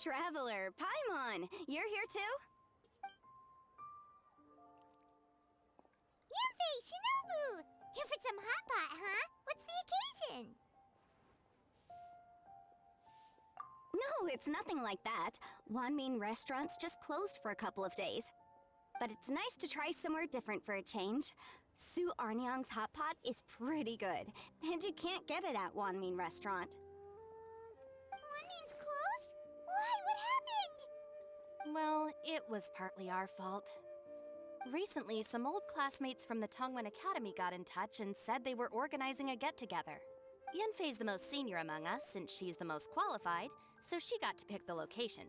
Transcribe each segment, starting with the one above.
Traveler, Paimon, you're here too? Yanfei, Shinobu! Here for some hot pot, huh? What's the occasion? No, it's nothing like that. Wanmin restaurants just closed for a couple of days. But it's nice to try somewhere different for a change. Su Arnyang's hot pot is pretty good, and you can't get it at Wanmin restaurant. Wanmin's closed? Why? What happened? Well, it was partly our fault. Recently, some old classmates from the Tongwen Academy got in touch and said they were organizing a get-together. Yanfei's the most senior among us, since she's the most qualified, so she got to pick the location.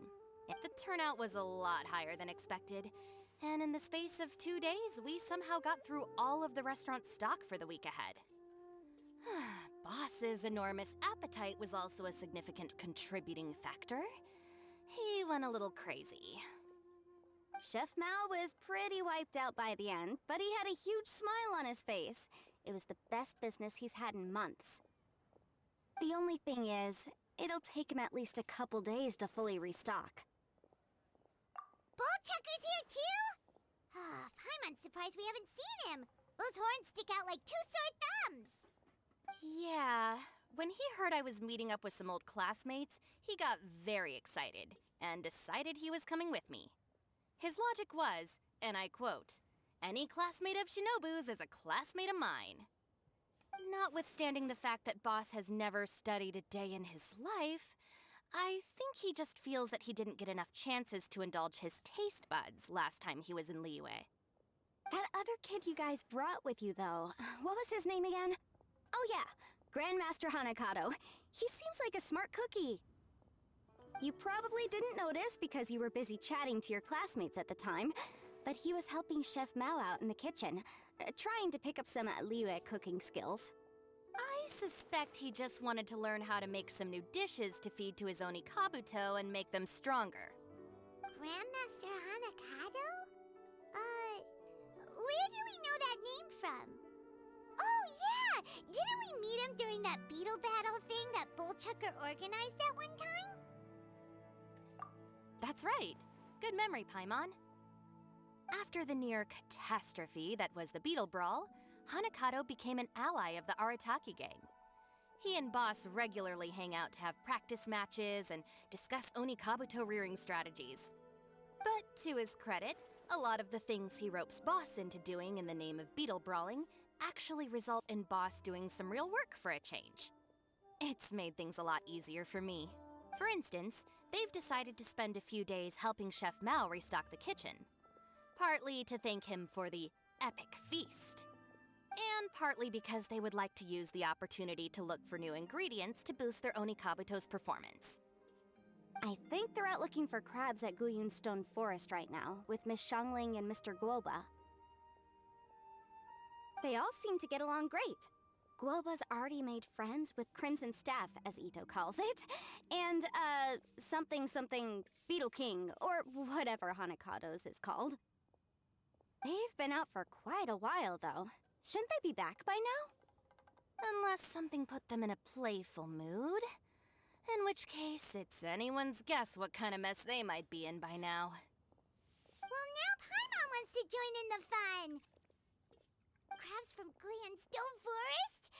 The turnout was a lot higher than expected, and in the space of 2 days, we somehow got through all of the restaurant's stock for the week ahead. Boss's enormous appetite was also a significant contributing factor. He went a little crazy. Chef Mao was pretty wiped out by the end, but he had a huge smile on his face. It was the best business he's had in months. The only thing is, it'll take him at least a couple days to fully restock. Bullchucker's here too? Ah, Paimon's surprised we haven't seen him. Those horns stick out like two sore thumbs. Yeah, when he heard I was meeting up with some old classmates, he got very excited and decided he was coming with me. His logic was, and I quote, "Any classmate of Shinobu's is a classmate of mine." Notwithstanding the fact that Boss has never studied a day in his life, I think he just feels that he didn't get enough chances to indulge his taste buds last time he was in Liyue. That other kid you guys brought with you, though, what was his name again? Oh yeah, Grandmaster Hanakato. He seems like a smart cookie. You probably didn't notice because you were busy chatting to your classmates at the time, but he was helping Chef Mao out in the kitchen, trying to pick up some Liyue cooking skills. I suspect he just wanted to learn how to make some new dishes to feed to his Onikabuto and make them stronger. Grandmaster Hanakato? Where do we know that name from? Oh yeah! Didn't we meet him during that beetle battle thing that Bullchucker organized that one time? That's right. Good memory, Paimon. After the near catastrophe that was the Beetle Brawl, Hanakato became an ally of the Arataki gang. He and Boss regularly hang out to have practice matches and discuss Onikabuto rearing strategies. But to his credit, a lot of the things he ropes Boss into doing in the name of beetle brawling actually result in Boss doing some real work for a change. It's made things a lot easier for me. For instance, they've decided to spend a few days helping Chef Mao restock the kitchen. Partly to thank him for the epic feast. And partly because they would like to use the opportunity to look for new ingredients to boost their Onikabuto's performance. I think they're out looking for crabs at Guyun Stone Forest right now, with Miss Shangling and Mr. Guoba. They all seem to get along great. Guoba's already made friends with Crimson Staff, as Ito calls it, and, something Beetle King, or whatever Hanakato's is called. They've been out for quite a while, though. Shouldn't they be back by now? Unless something put them in a playful mood. In which case, it's anyone's guess what kind of mess they might be in by now. Well, now Paimon wants to join in the fun! Crabs from Guyun Stone Forest?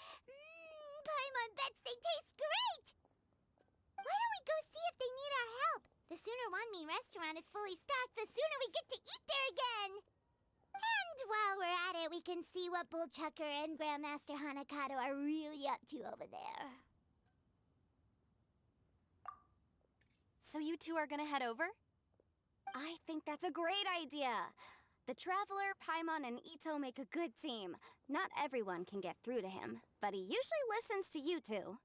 Paimon bets they taste great! Why don't we go see if they need our help? The sooner Wanmin restaurant is fully stocked, the sooner we get to eat there again! And while we're at it, we can see what Bullchucker and Grandmaster Hanakato are really up to over there. So you two are gonna head over? I think that's a great idea. The Traveler, Paimon, and Ito make a good team. Not everyone can get through to him, but he usually listens to you two.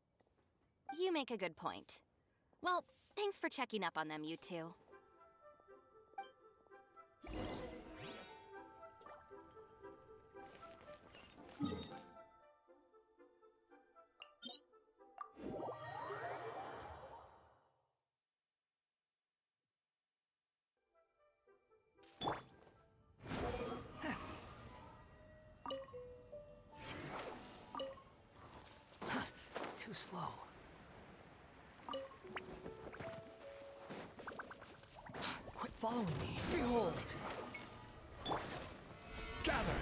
You make a good point. Well, thanks for checking up on them, you two. Too slow. following me. Behold! Gather!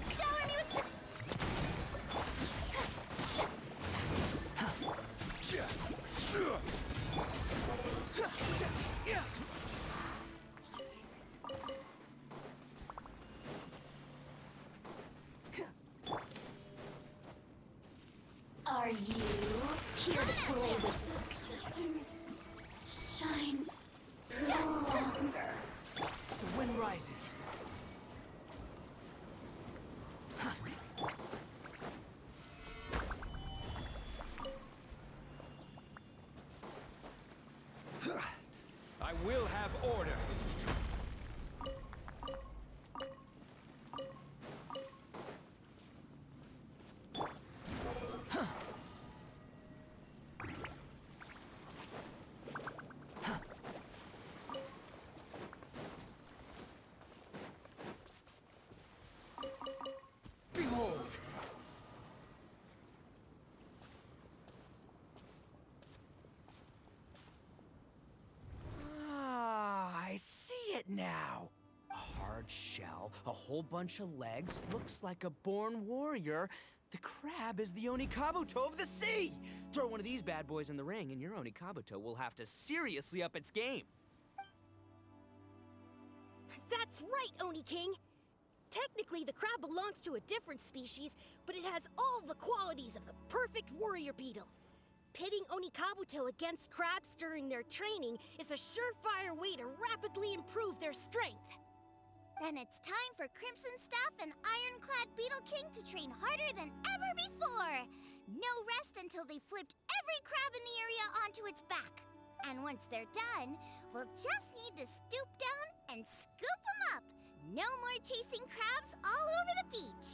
Shower me with Are you here to play with the systems? Shine no longer. The wind rises. I will have order. Behold! Ah, I see it now. A hard shell, a whole bunch of legs, looks like a born warrior. The crab is the Onikabuto of the sea! Throw one of these bad boys in the ring and your Onikabuto will have to seriously up its game. That's right, Oni King! Technically, the crab belongs to a different species, but it has all the qualities of the perfect warrior beetle. Pitting Onikabuto against crabs during their training is a surefire way to rapidly improve their strength. Then it's time for Crimson Staff and Ironclad Beetle King to train harder than ever before. No rest until they flipped every crab in the area onto its back. And once they're done, we'll just need to stoop down and scoop them up. No more chasing crabs all over the beach.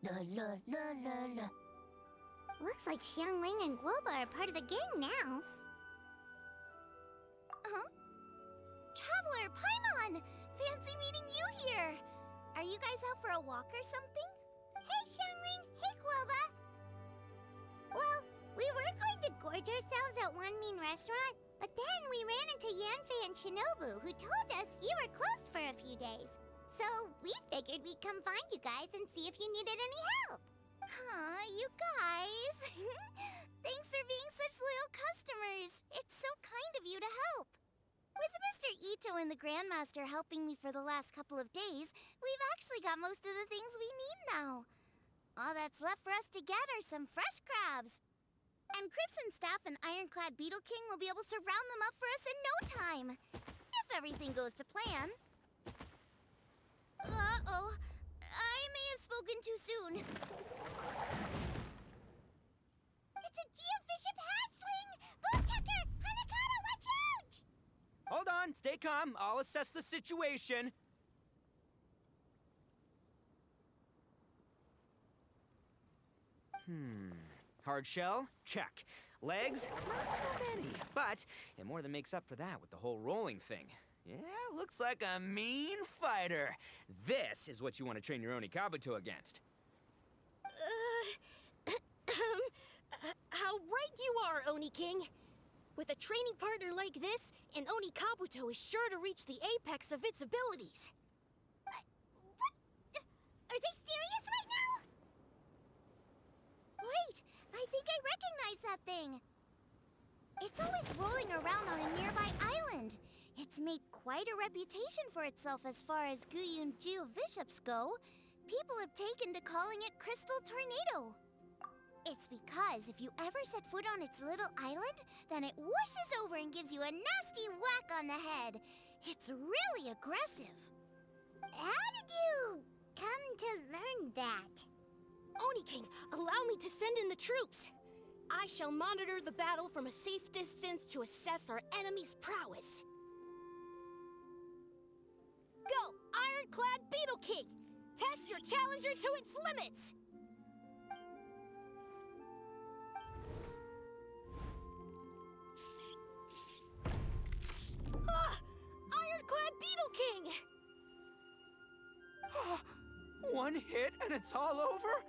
La la la la la. Looks like Xiangling and Guoba are part of the gang now. Huh? Traveler, Paimon! Fancy meeting you here! Are you guys out for a walk or something? Hey, Xiangling! Hey, Guoba! Well, we were going to gorge ourselves at one mean restaurant, but then we ran into Yanfei and Shinobu, who told us you were closed for a few days. So we figured we'd come find you guys and see if you needed any help. Aw, you guys! Thanks for being such loyal customers! It's so kind of you to help! With Mr. Ito and the Grandmaster helping me for the last couple of days, we've actually got most of the things we need now. All that's left for us to get are some fresh crabs. And Crimson Staff and Ironclad Beetle King will be able to round them up for us in no time. If everything goes to plan. Uh-oh. I may have spoken too soon. It's a Geobishop hatchling! Boomchucker! Hanakata, watch out! Hold on, stay calm. I'll assess the situation. Hard shell? Check. Legs? Not too many. But it more than makes up for that with the whole rolling thing. Yeah, looks like a mean fighter. This is what you want to train your Onikabuto against. How right you are, Oni King! With a training partner like this, an Onikabuto is sure to reach the apex of its abilities. What? Are they serious right now? Wait, I think I recognize that thing. It's always rolling around on a nearby island. It's made quite a reputation for itself as far as Guyun Geobishops go. People have taken to calling it Crystal Tornado. It's because if you ever set foot on its little island, then it whooshes over and gives you a nasty whack on the head. It's really aggressive. How did you come to learn that? Oni King, allow me to send in the troops. I shall monitor the battle from a safe distance to assess our enemy's prowess. Go, Ironclad Beetle King! Test your challenger to its limits! Ah! Ironclad Beetle King! One hit and it's all over?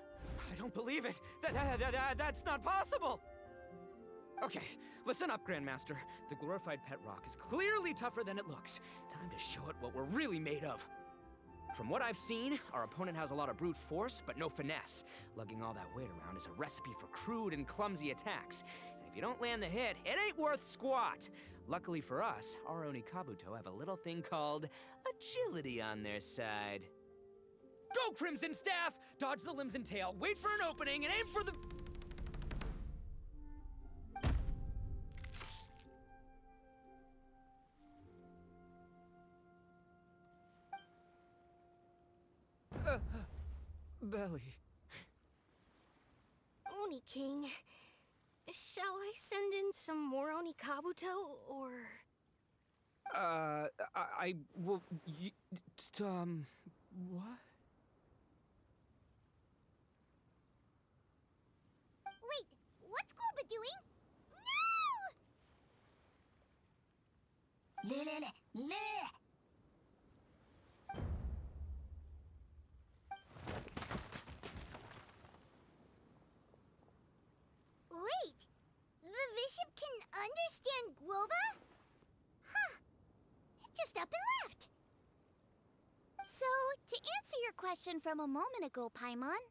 I don't believe it. That's not possible. Okay, listen up, Grandmaster. The glorified pet rock is clearly tougher than it looks. Time to show it what we're really made of. From what I've seen, our opponent has a lot of brute force, but no finesse. Lugging all that weight around is a recipe for crude and clumsy attacks. And if you don't land the hit, it ain't worth squat. Luckily for us, our Oni Kabuto have a little thing called agility on their side. Go, Crimson Staff! Dodge the limbs and tail, wait for an opening, and aim for the... Belly. Oni King, shall I send in some more Oni Kabuto, or... I will... what? Wait, what's Golba doing? No! Wait, the bishop can understand Guoba? Huh. It just up and left. So, to answer your question from a moment ago, Paimon,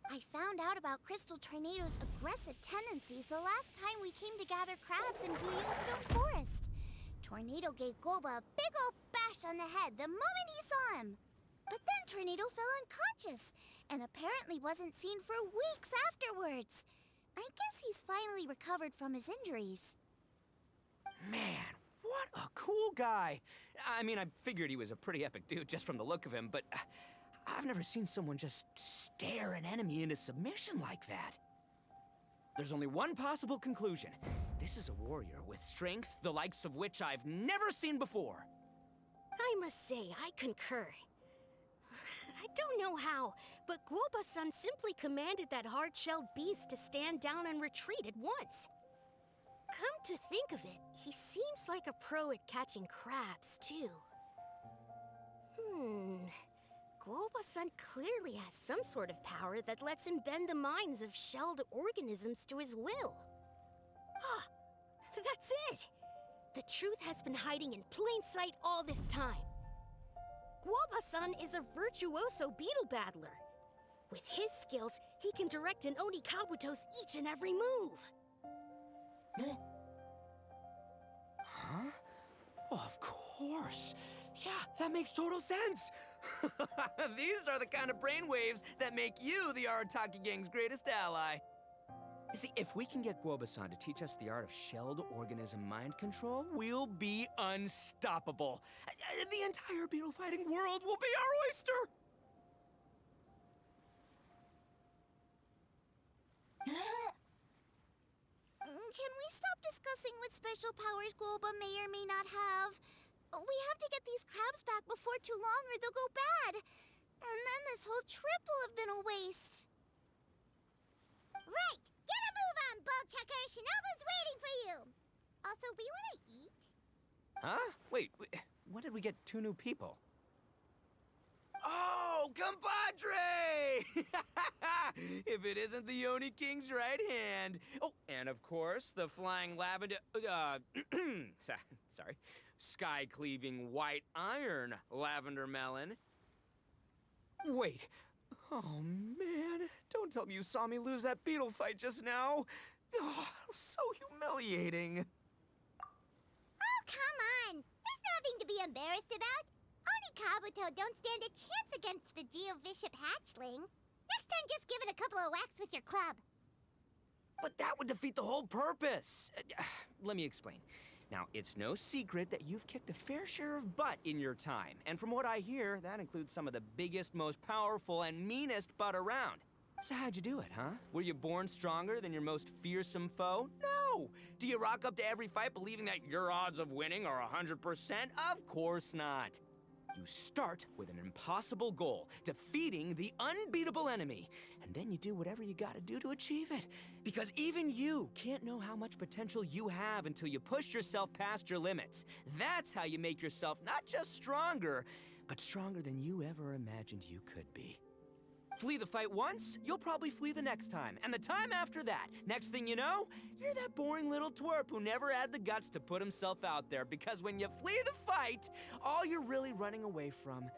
I found out about Crystal Tornado's aggressive tendencies the last time we came to gather crabs in Blue Yellowstone Forest. Tornado gave Golba a big old bash on the head the moment he saw him. But then Tornado fell unconscious, and apparently wasn't seen for weeks afterwards. I guess he's finally recovered from his injuries. Man, what a cool guy. I mean, I figured he was a pretty epic dude just from the look of him, but I've never seen someone just stare an enemy into submission like that. There's only one possible conclusion. This is a warrior with strength, the likes of which I've never seen before. I must say, I concur. I don't know how, but Guoba-san simply commanded that hard-shelled beast to stand down and retreat at once. Come to think of it, he seems like a pro at catching crabs, too. Guoba-san clearly has some sort of power that lets him bend the minds of shelled organisms to his will. Ah, that's it! The truth has been hiding in plain sight all this time. Guoba-san is a virtuoso beetle battler. With his skills, he can direct an Oni Kabuto's each and every move. Huh? Oh, of course. Yeah, that makes total sense. These are the kind of brainwaves that make you the Arataki Gang's greatest ally. You see, if we can get Guoba-san to teach us the art of shelled organism mind control, we'll be unstoppable. The entire beetle fighting world will be our oyster! Can we stop discussing what special powers Guoba may or may not have? We have to get these crabs back before too long or they'll go bad. And then this whole trip will have been a waste. Right! Get a move on, Bullchucker! Shinobu's waiting for you! Also, we want to eat? Huh? Wait, when did we get 2 new people? Oh, compadre! If it isn't the Oni King's right hand. Oh, and of course, the flying lavender... sorry. Sky-cleaving white iron lavender melon. Wait. Oh, man. Don't tell me you saw me lose that beetle fight just now. Oh, so humiliating. Oh, come on! There's nothing to be embarrassed about. Oni Kabuto don't stand a chance against the Geo-Bishop hatchling. Next time, just give it a couple of whacks with your club. But that would defeat the whole purpose. Let me explain. Now, it's no secret that you've kicked a fair share of butt in your time. And from what I hear, that includes some of the biggest, most powerful, and meanest butt around. So how'd you do it, huh? Were you born stronger than your most fearsome foe? No! Do you rock up to every fight believing that your odds of winning are 100%? Of course not. You start with an impossible goal, defeating the unbeatable enemy, and then you do whatever you gotta do to achieve it. Because even you can't know how much potential you have until you push yourself past your limits. That's how you make yourself not just stronger, but stronger than you ever imagined you could be. Flee the fight once, you'll probably flee the next time, and the time after that. Next thing you know, you're that boring little twerp who never had the guts to put himself out there, because when you flee the fight, all you're really running away from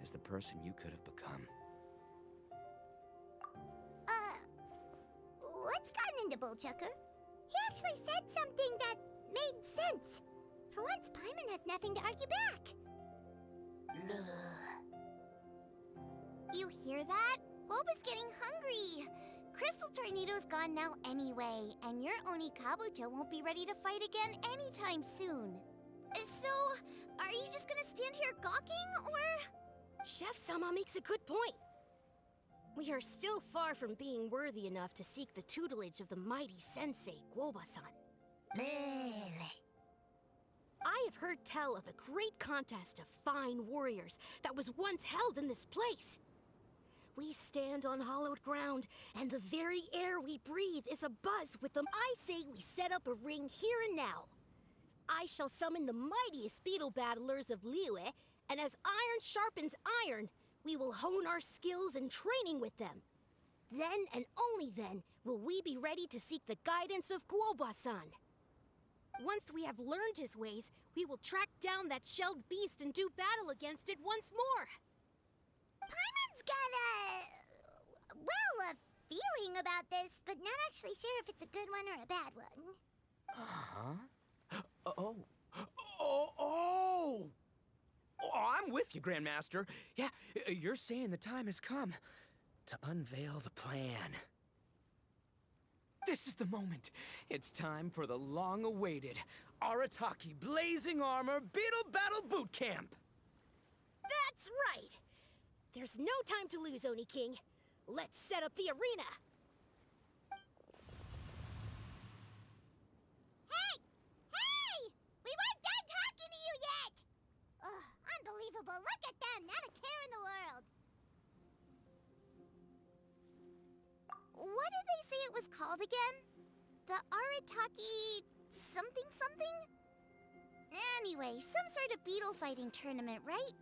is the person you could have become. What's gotten into Bullchucker? He actually said something that made sense. For once, Paimon has nothing to argue back. You hear that? Boba's getting hungry. Crystal Tornado's gone now anyway, and your Oni Kabuto won't be ready to fight again anytime soon. So, are you just gonna stand here gawking, or...? Chef-sama makes a good point. We are still far from being worthy enough to seek the tutelage of the mighty sensei, Guoba-san. I have heard tell of a great contest of fine warriors that was once held in this place. We stand on hallowed ground, and the very air we breathe is abuzz with them. I say we set up a ring here and now. I shall summon the mightiest beetle battlers of Liyue, and as iron sharpens iron, we will hone our skills and training with them. Then and only then will we be ready to seek the guidance of Guoba-san. Once we have learned his ways, we will track down that shelled beast and do battle against it once more. Paimon's got a feeling about this, but not actually sure if it's a good one or a bad one. Oh, I'm with you, Grandmaster. Yeah, you're saying the time has come to unveil the plan. This is the moment. It's time for the long-awaited Arataki Blazing Armor Beetle Battle Boot Camp. That's right! There's no time to lose, Oni King. Let's set up the arena. Hey! We weren't done talking to you yet! Ugh, unbelievable. Look at them. Not a care in the world. What did they say it was called again? The Arataki something? Anyway, some sort of beetle fighting tournament, right?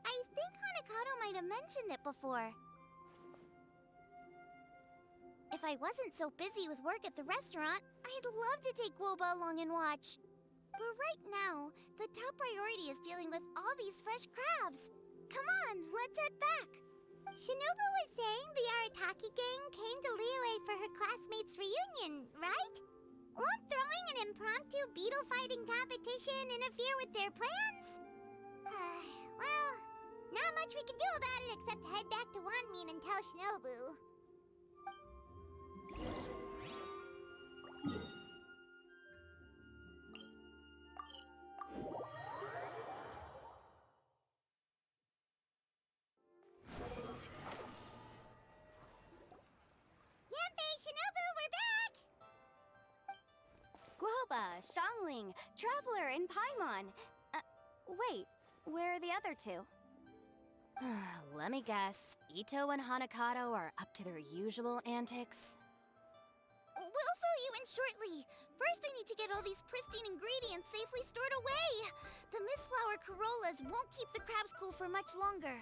I think Hanakato might have mentioned it before. If I wasn't so busy with work at the restaurant, I'd love to take Guoba along and watch. But right now, the top priority is dealing with all these fresh crabs. Come on, let's head back. Shinobu was saying the Arataki gang came to Liyue for her classmates' reunion, right? Won't throwing an impromptu beetle fighting competition interfere with their plans? Well, not much we can do about it except head back to Wanmin and tell Shinobu. Shinobu, we're back! Guoba, Xiangling, Traveler, and Paimon. Wait, where are the other two? Let me guess. Ito and Hanakato are up to their usual antics. We'll fill you in shortly. First, I need to get all these pristine ingredients safely stored away. The mistflower corollas won't keep the crabs cool for much longer.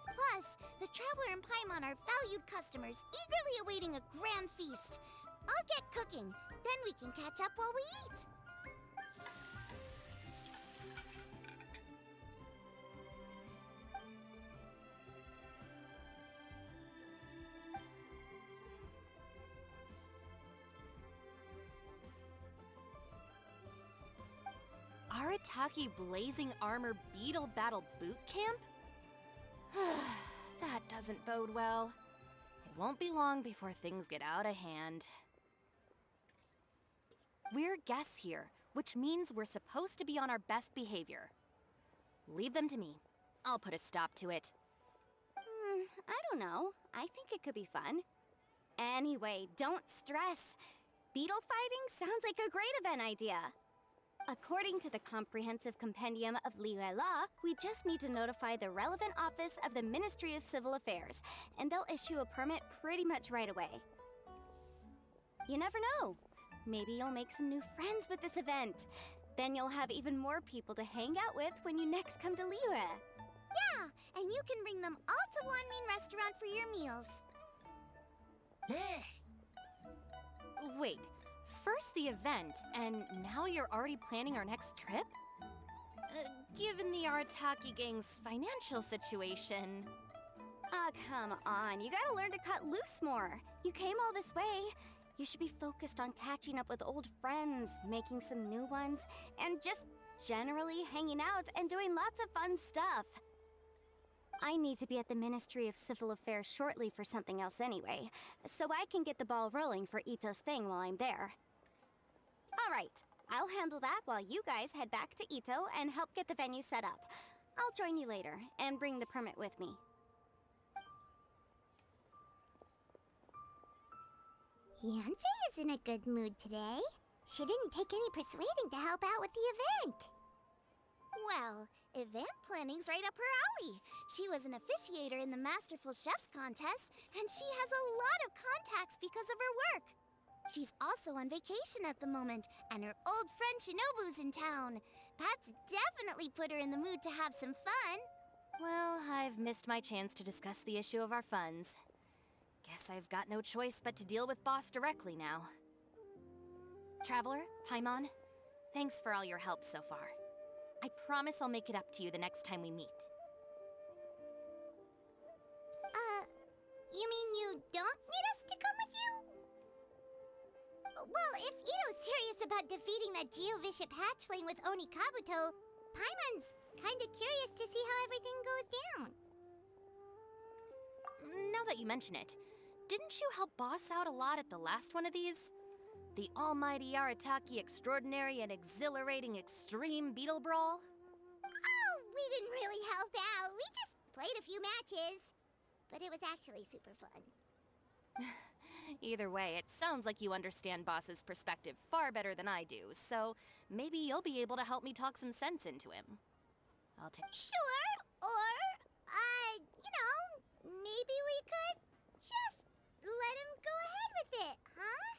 Plus, the Traveler and Paimon are valued customers, eagerly awaiting a grand feast. I'll get cooking, then we can catch up while we eat. Arataki Blazing Armor Beetle Battle Boot Camp? That doesn't bode well. It won't be long before things get out of hand. We're guests here, which means we're supposed to be on our best behavior. Leave them to me. I'll put a stop to it. I don't know. I think it could be fun. Anyway, don't stress. Beetle fighting sounds like a great event idea. According to the Comprehensive Compendium of Liyue Law, we just need to notify the relevant office of the Ministry of Civil Affairs, and they'll issue a permit pretty much right away. You never know. Maybe you'll make some new friends with this event. Then you'll have even more people to hang out with when you next come to Liyue. Yeah, Yeah, and you can bring them all to Wanmin Restaurant for your meals. Wait, first the event, and now you're already planning our next trip? Given the Arataki gang's financial situation... Ah, come on. You gotta learn to cut loose more. You came all this way. You should be focused on catching up with old friends, making some new ones, and just generally hanging out and doing lots of fun stuff. I need to be at the Ministry of Civil Affairs shortly for something else anyway, so I can get the ball rolling for Ito's thing while I'm there. All right, I'll handle that while you guys head back to Ito and help get the venue set up. I'll join you later and bring the permit with me. Yanfei is in a good mood today. She didn't take any persuading to help out with the event. Well, event planning's right up her alley. She was an officiator in the Masterful Chefs contest, and she has a lot of contacts because of her work. She's also on vacation at the moment, and her old friend Shinobu's in town. That's definitely put her in the mood to have some fun. Well, I've missed my chance to discuss the issue of our funds. Guess I've got no choice but to deal with Boss directly now. Traveler, Paimon, thanks for all your help so far. I promise I'll make it up to you the next time we meet. You mean you don't need us to come with you? Well, if Ito's serious about defeating that Geovishap hatchling with Oni Kabuto, Paimon's kinda curious to see how everything goes down. Now that you mention it, didn't you help Boss out a lot at the last one of these? The almighty Arataki extraordinary and exhilarating extreme beetle brawl? Oh, we didn't really help out. We just played a few matches. But it was actually super fun. Either way, it sounds like you understand Boss's perspective far better than I do, so maybe you'll be able to help me talk some sense into him. I'll take... Sure, or, maybe we could just let him go ahead with it, huh?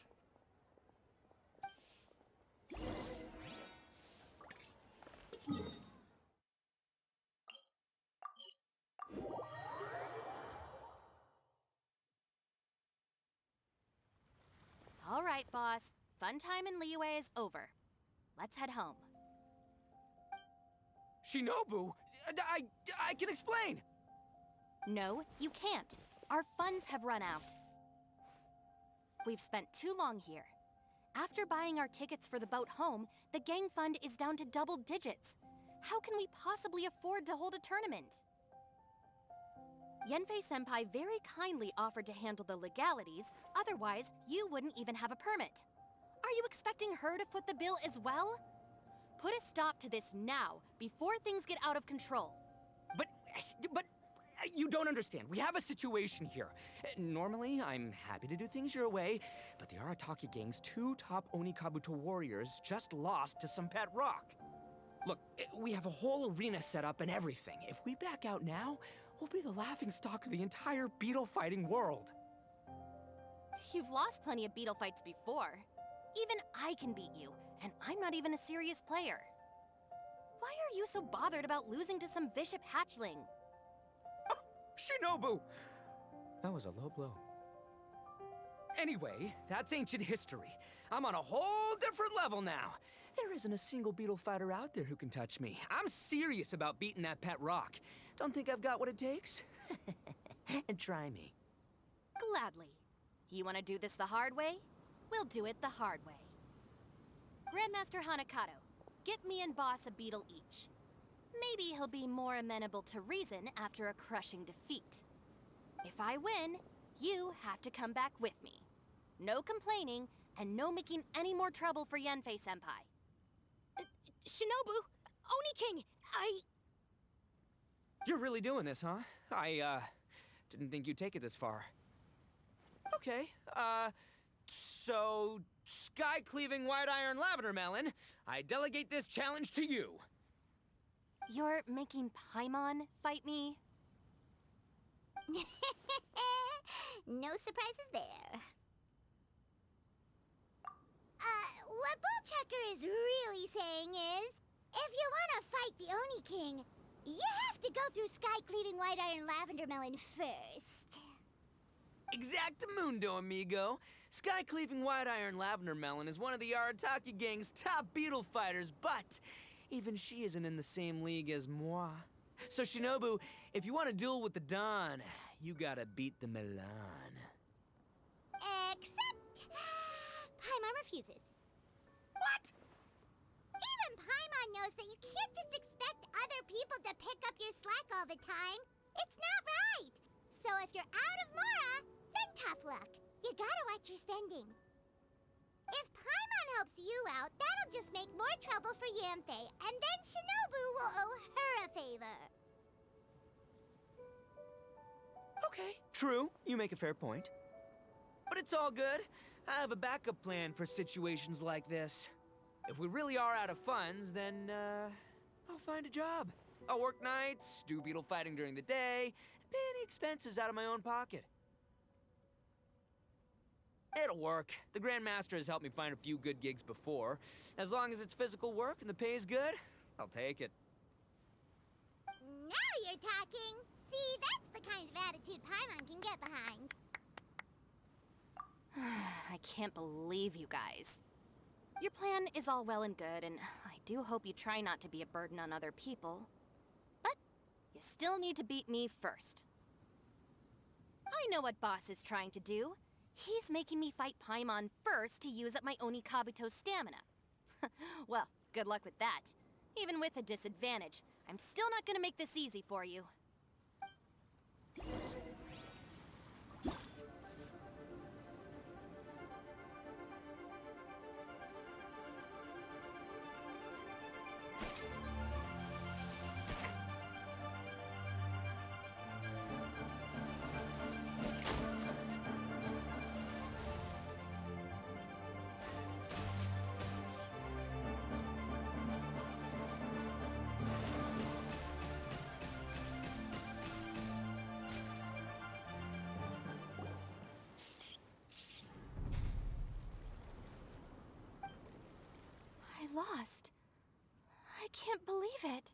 All right, Boss. Fun time in Liyue is over. Let's head home. Shinobu, I can explain. No, you can't. Our funds have run out. We've spent too long here. After buying our tickets for the boat home, the gang fund is down to double digits. How can we possibly afford to hold a tournament? Yanfei-senpai very kindly offered to handle the legalities, otherwise you wouldn't even have a permit. Are you expecting her to foot the bill as well? Put a stop to this now, before things get out of control. But you don't understand. We have a situation here. Normally, I'm happy to do things your way, but the Arataki gang's 2 top Oni Kabuto warriors just lost to some pet rock. Look, we have a whole arena set up and everything. If we back out now, we'll be the laughingstock of the entire beetle fighting world. You've lost plenty of beetle fights before. Even I can beat you, and I'm not even a serious player. Why are you so bothered about losing to some Bishop hatchling? Shinobu! That was a low blow. Anyway, that's ancient history. I'm on a whole different level now. There isn't a single beetle fighter out there who can touch me. I'm serious about beating that pet rock. Don't think I've got what it takes? And try me. Gladly. You want to do this the hard way? We'll do it the hard way. Grandmaster Hanakato, get me and Boss a beetle each. Maybe he'll be more amenable to reason after a crushing defeat. If I win, you have to come back with me. No complaining, and no making any more trouble for Yanfei-senpai. Shinobu! Oni King! You're really doing this, huh? I didn't think you'd take it this far. Okay, so... Sky-cleaving white iron lavender melon, I delegate this challenge to you. You're making Paimon fight me? No surprises there. What Bullchecker is really saying is, if you want to fight the Oni King, You have to go through sky-cleaving white iron lavender melon first. Exactamundo, amigo. Sky-cleaving white iron lavender melon is one of the Arataki gang's top beetle fighters, but even she isn't in the same league as moi. So Shinobu, if you want to duel with the Don, you gotta beat the Milan. Except... Paimon refuses. What? Even Paimon knows that you can't just expect other people to pick up your slack all the time. It's not right. So if you're out of Mora, then tough luck. You gotta watch your spending. If Paimon helps you out, that'll just make more trouble for Yanthe, and then Shinobu will owe her a favor. Okay, true. You make a fair point. But it's all good. I have a backup plan for situations like this. If we really are out of funds, then, I'll find a job. I'll work nights, do beetle fighting during the day, pay any expenses out of my own pocket. It'll work. The Grandmaster has helped me find a few good gigs before. As long as it's physical work and the pay is good, I'll take it. Now you're talking. See, that's the kind of attitude Paimon can get behind. I can't believe you guys. Your plan is all well and good, and I do hope you try not to be a burden on other people. But you still need to beat me first. I know what Boss is trying to do. He's making me fight Paimon first to use up my Oni Kabuto's stamina. Well, good luck with that. Even with a disadvantage, I'm still not gonna make this easy for you. Lost. I can't believe it.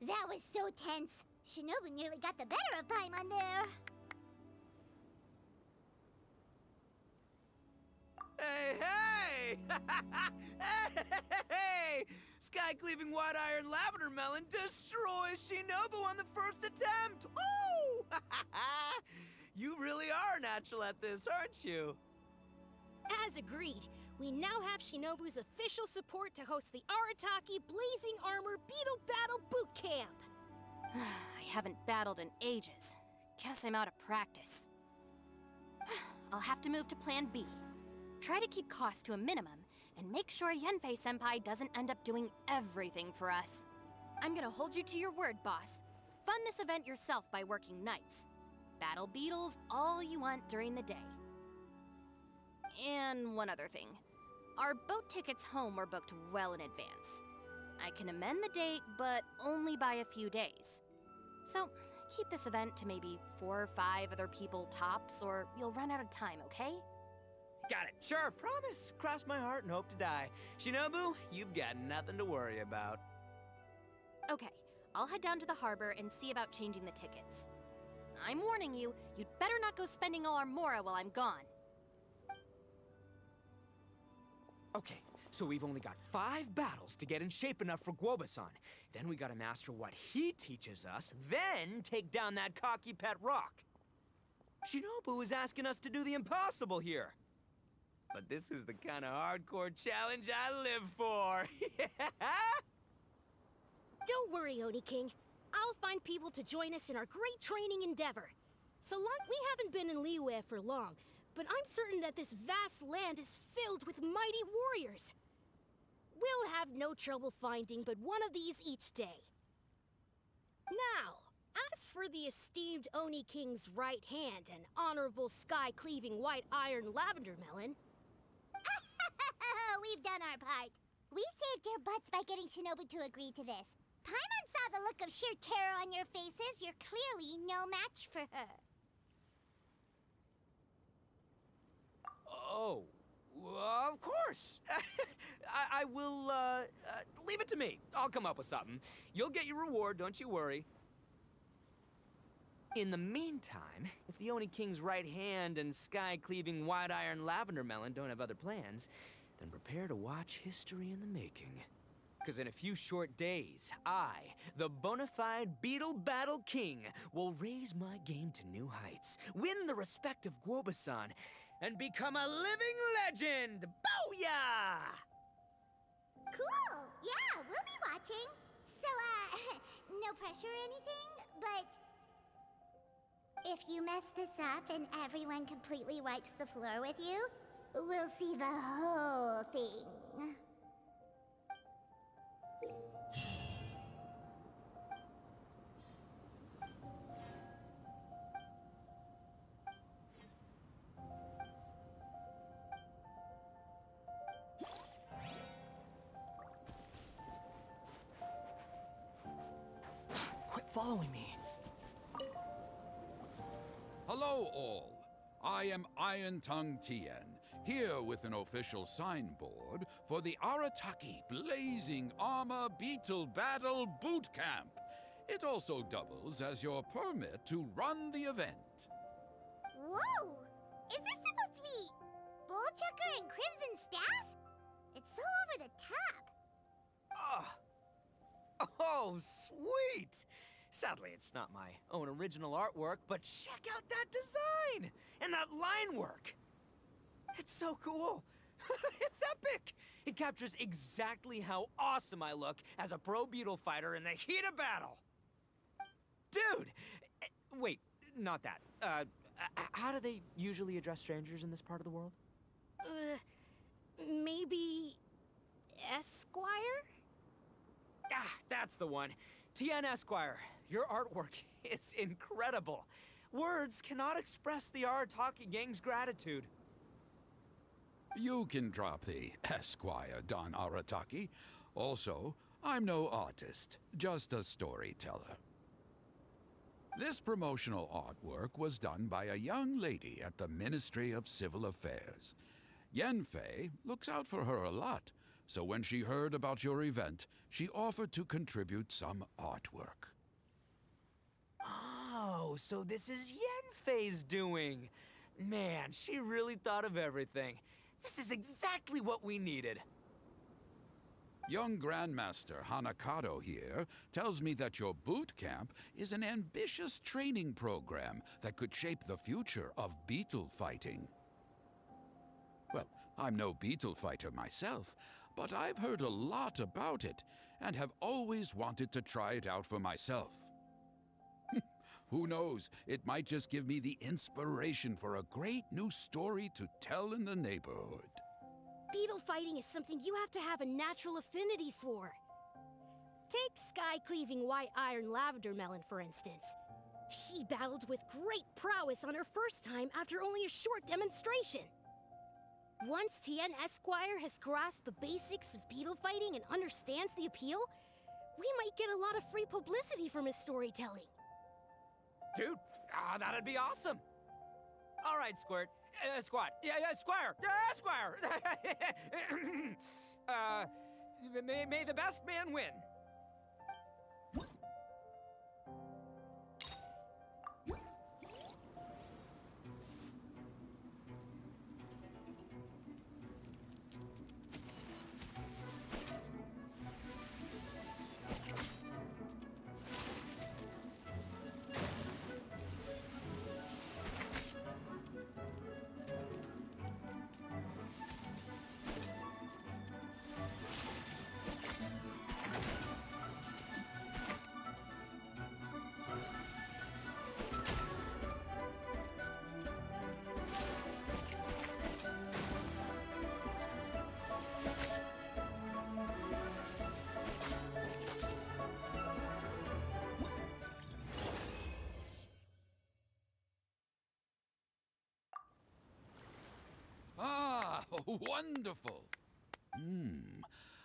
That was so tense. Shinobu nearly got the better of Paimon there. Hey, hey! Hey! Sky-cleaving white iron lavender melon destroys Shinobu on the first attempt! Oh! You really are natural at this, aren't you? As agreed, we now have Shinobu's official support to host the Arataki Blazing Armor Beetle Battle Boot Camp. I haven't battled in ages. Guess I'm out of practice. I'll have to move to Plan B. Try to keep costs to a minimum, and make sure Yenfei-senpai doesn't end up doing everything for us. I'm gonna hold you to your word, boss. Fund this event yourself by working nights. Battle beetles all you want during the day. And one other thing. Our boat tickets home were booked well in advance. I can amend the date, but only by a few days. So, keep this event to maybe 4 or 5 other people tops, or you'll run out of time, okay? Got it. Sure, promise. Cross my heart and hope to die. Shinobu, you've got nothing to worry about. Okay, I'll head down to the harbor and see about changing the tickets. I'm warning you, you'd better not go spending all our mora while I'm gone. Okay, so we've only got 5 battles to get in shape enough for Guoba-san. Then we gotta master what he teaches us, then take down that cocky pet rock. Shinobu is asking us to do the impossible here. But this is the kind of hardcore challenge I live for. Don't worry, Oni King. I'll find people to join us in our great training endeavor. So long, we haven't been in Liyue for long, but I'm certain that this vast land is filled with mighty warriors. We'll have no trouble finding but one of these each day. Now, as for the esteemed Oni King's right hand and honorable sky-cleaving white iron lavender melon... We've done our part. We saved your butts by getting Shinobu to agree to this. Paimon saw the look of sheer terror on your faces. You're clearly no match for her. Oh, of course. I will, leave it to me. I'll come up with something. You'll get your reward, don't you worry. In the meantime, if the Oni King's right hand and sky-cleaving white iron lavender melon don't have other plans, then prepare to watch history in the making. Because in a few short days, I, the bona fide Beetle Battle King, will raise my game to new heights, win the respect of Guoba-san, and become a living legend! Booyah! Cool! Yeah, we'll be watching. So, no pressure or anything, but if you mess this up and everyone completely wipes the floor with you, we'll see the whole thing. Quit following me. Hello, all. I am Iron Tongue Tien, here with an official signboard for the Arataki Blazing Armor Beetle Battle Boot Camp. It also doubles as your permit to run the event. Whoa! Is this supposed to be Bullchucker and Crimson Staff? It's so over the top. Oh, sweet! Sadly, it's not my own original artwork, but check out that design! And that line work! It's so cool! It's epic! It captures exactly how awesome I look as a pro beetle fighter in the heat of battle! Dude! Wait, not that. How do they usually address strangers in this part of the world? Maybe Esquire? Ah, that's the one. Tien Esquire, your artwork is incredible. Words cannot express the Arataki gang's gratitude. You can drop the Esquire, Don Arataki. Also, I'm no artist, just a storyteller. This promotional artwork was done by a young lady at the Ministry of Civil Affairs. Yenfei looks out for her a lot, so when she heard about your event, she offered to contribute some artwork. Oh, so this is Yenfei's doing. Man, she really thought of everything. This is exactly what we needed. Young Grandmaster Hanakado here tells me that your boot camp is an ambitious training program that could shape the future of beetle fighting. Well, I'm no beetle fighter myself, but I've heard a lot about it and have always wanted to try it out for myself. Who knows, it might just give me the inspiration for a great new story to tell in the neighborhood. Beetle fighting is something you have to have a natural affinity for. Take sky-cleaving white iron lavender melon, for instance. She battled with great prowess on her first time after only a short demonstration. Once Tien Esquire has grasped the basics of beetle fighting and understands the appeal, we might get a lot of free publicity from his storytelling. Dude, that'd be awesome. All right, Squirt. Squad. Yeah, Squire. Squire. May the best man win. Ah, wonderful!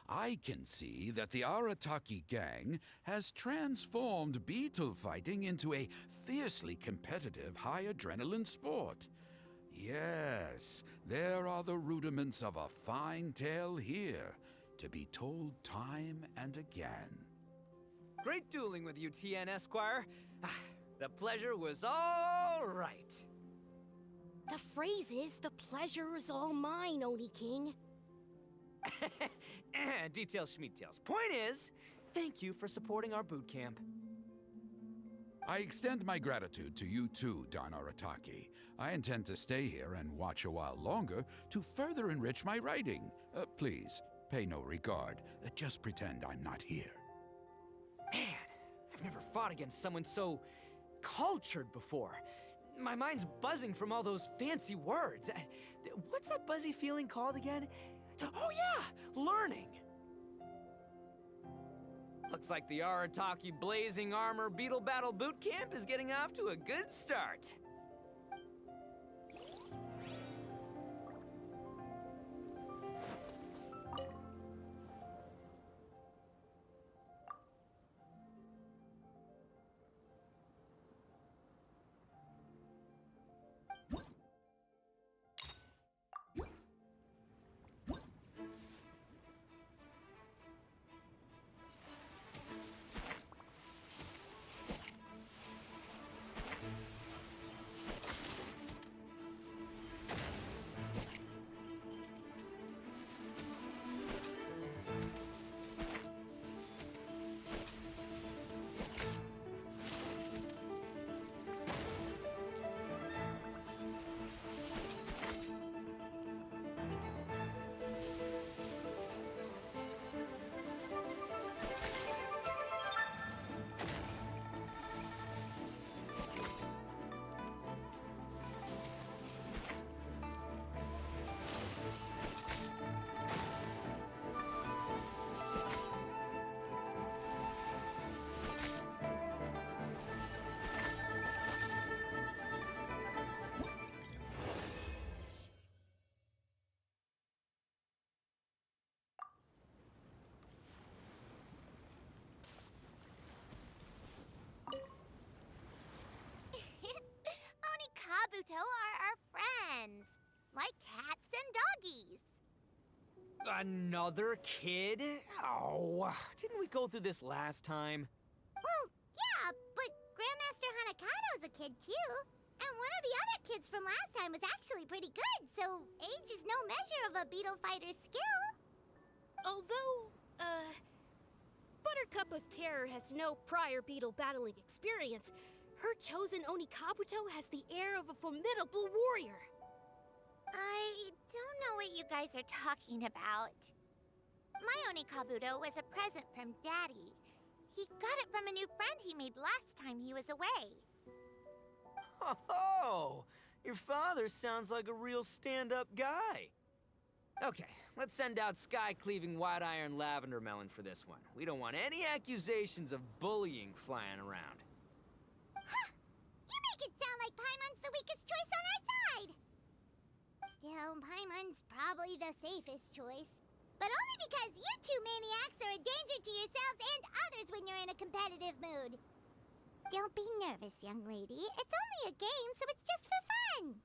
I can see that the Arataki gang has transformed beetle fighting into a fiercely competitive high-adrenaline sport. Yes, there are the rudiments of a fine tale here, to be told time and again. Great dueling with you, TN Esquire. The pleasure was all right. The phrase is, the pleasure is all mine, Oni King. Details schmeetails. Point is, thank you for supporting our boot camp. I extend my gratitude to you too, Don Arataki. I intend to stay here and watch a while longer to further enrich my writing. Please, pay no regard. Just pretend I'm not here. Man, I've never fought against someone so cultured before. My mind's buzzing from all those fancy words. What's that buzzy feeling called again? Oh yeah, learning. Looks like the Arataki Blazing Armor Beetle Battle Boot Camp is getting off to a good start. Oni Kabuto are our friends, like cats and doggies. Another kid? Oh, didn't we go through this last time? Well, yeah, but Grandmaster Hanakado's a kid too. And one of the other kids from last time was actually pretty good, so age is no measure of a beetle fighter's skill. Although, Buttercup of Terror has no prior beetle battling experience, her chosen Oni Kabuto has the air of a formidable warrior. I don't know what you guys are talking about. My Oni Kabuto was a present from Daddy. He got it from a new friend he made last time he was away. Oh, your father sounds like a real stand-up guy. Okay, let's send out Sky-Cleaving White Iron Lavender Melon for this one. We don't want any accusations of bullying flying around. Huh! You make it sound like Paimon's the weakest choice on our side! Still, Paimon's probably the safest choice. But only because you two maniacs are a danger to yourselves and others when you're in a competitive mood. Don't be nervous, young lady. It's only a game, so it's just for fun.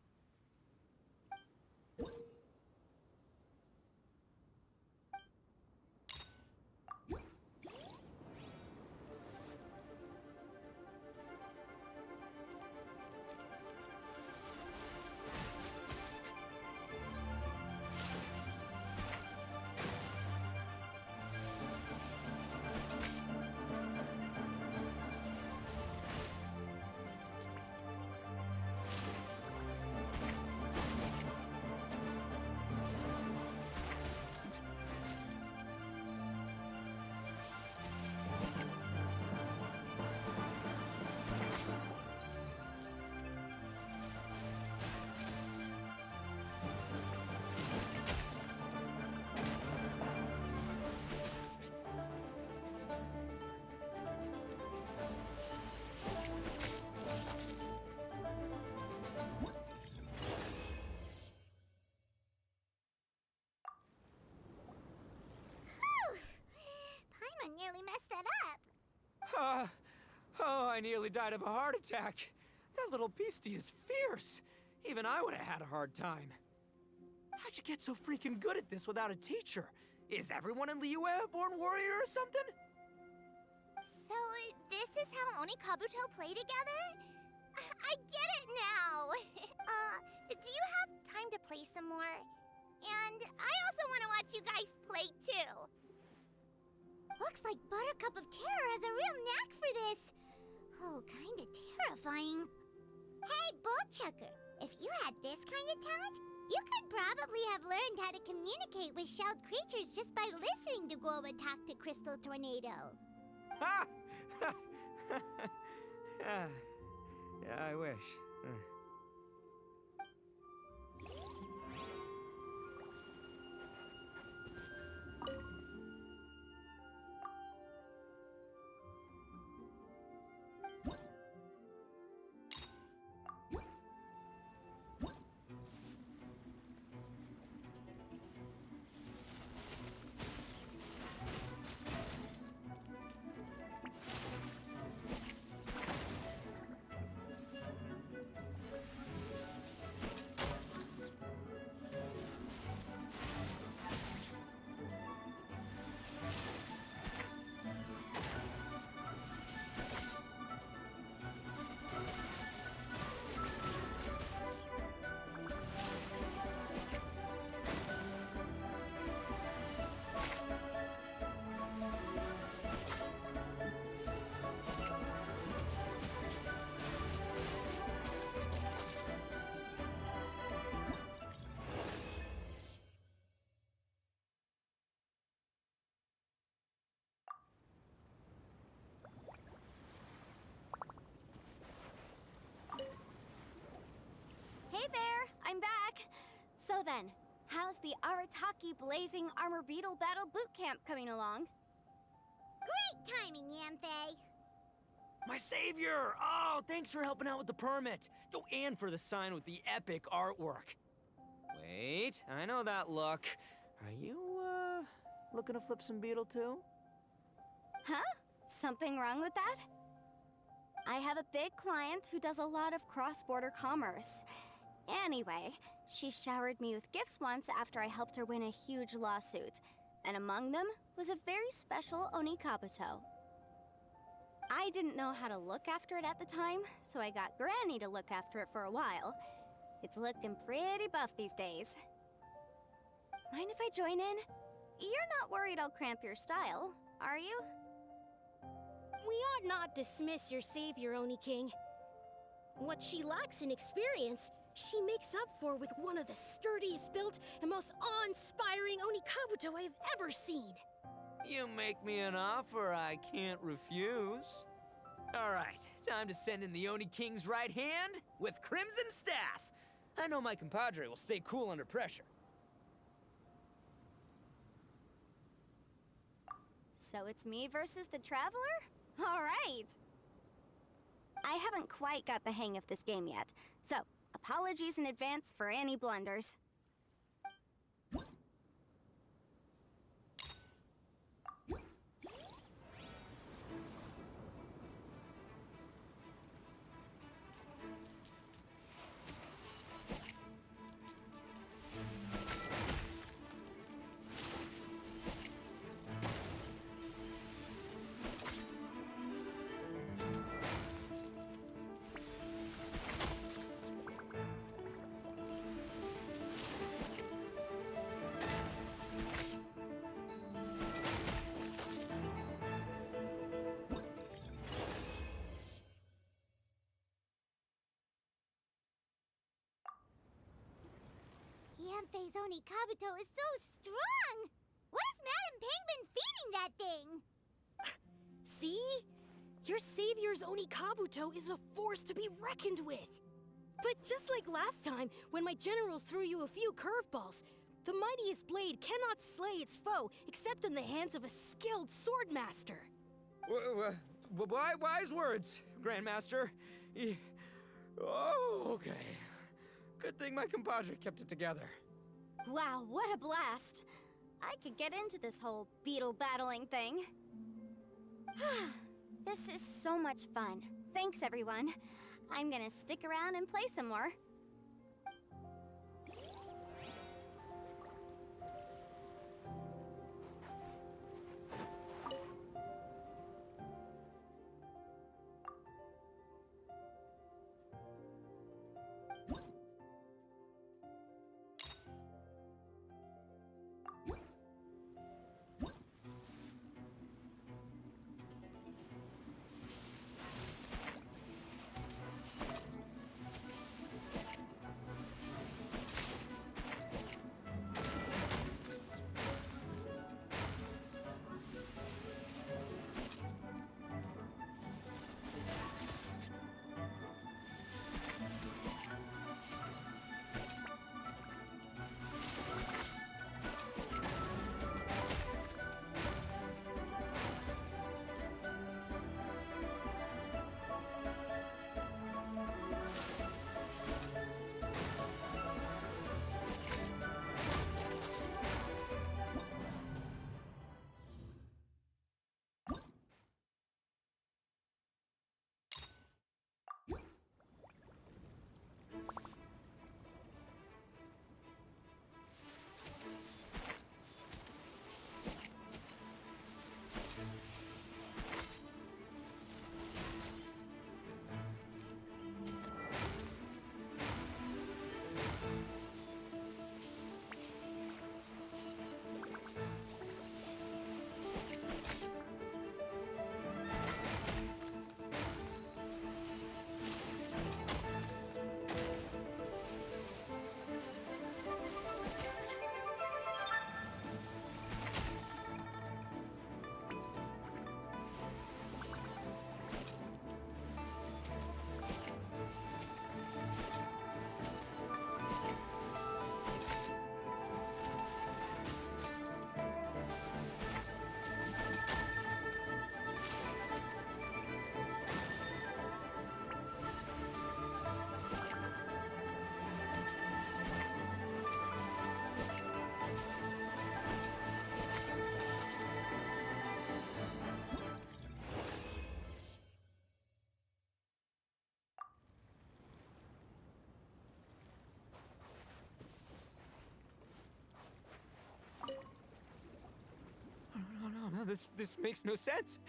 Paimon nearly messed that up. Oh, I nearly died of a heart attack. That little beastie is fierce. Even I would have had a hard time. How'd you get so freaking good at this without a teacher? Is everyone in Liyue a born warrior or something? So, this is how Oni Kabuto play together? I get it now! Do you have time to play some more? And I also want to watch you guys play, too. Looks like Buttercup of Terror has a real knack for this. Oh, kinda terrifying. Hey, Bullchucker, if you had this kind of talent, you could probably have learned how to communicate with shelled creatures just by listening to Guoba talk to Crystal Tornado. Ha! Yeah, I wish. Hey there, I'm back. So then, how's the Arataki Blazing Armor Beetle Battle Boot Camp coming along? Great timing, Yamfei. My savior! Oh, thanks for helping out with the permit. Oh, and for the sign with the epic artwork. Wait, I know that look. Are you, looking to flip some beetle too? Huh? Something wrong with that? I have a big client who does a lot of cross-border commerce. Anyway, she showered me with gifts once after I helped her win a huge lawsuit. And among them was a very special Oni Kabuto. I didn't know how to look after it at the time, so I got Granny to look after it for a while. It's looking pretty buff these days. Mind if I join in? You're not worried I'll cramp your style, are you? We ought not dismiss your savior, Oni King. What she lacks in experience, she makes up for with one of the sturdiest built and most awe-inspiring Oni Kabuto I have ever seen. You make me an offer I can't refuse. All right, time to send in the Oni King's right hand with Crimson Staff. I know my compadre will stay cool under pressure. So it's me versus the Traveler? All right! I haven't quite got the hang of this game yet, so apologies in advance for any blunders. Yanfei's Oni Kabuto is so strong! What is Madam Penguin feeding that thing? See? Your savior's Oni Kabuto is a force to be reckoned with. But just like last time, when my generals threw you a few curveballs, the mightiest blade cannot slay its foe except in the hands of a skilled swordmaster. Wise words, Grandmaster. Oh, okay. Good thing my compadre kept it together. Wow, what a blast! I could get into this whole beetle battling thing. This is so much fun. Thanks, everyone. I'm gonna stick around and play some more. this makes no sense.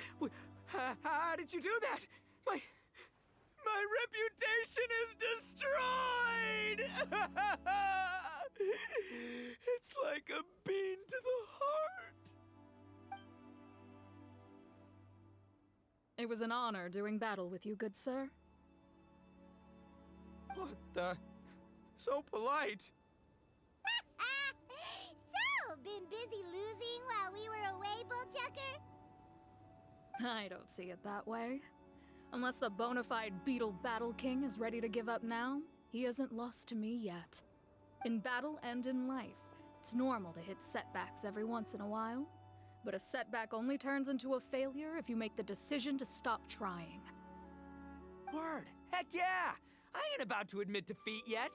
How did you do that? My reputation is destroyed! It's like a bean to the heart. It was an honor doing battle with you, good sir. What the? So polite. So, been busy losing while we were away, Bullchucker? I don't see it that way. Unless the bona fide Beetle Battle King is ready to give up now, he isn't lost to me yet. In battle and in life, it's normal to hit setbacks every once in a while. But a setback only turns into a failure if you make the decision to stop trying. Word. Heck yeah! I ain't about to admit defeat yet.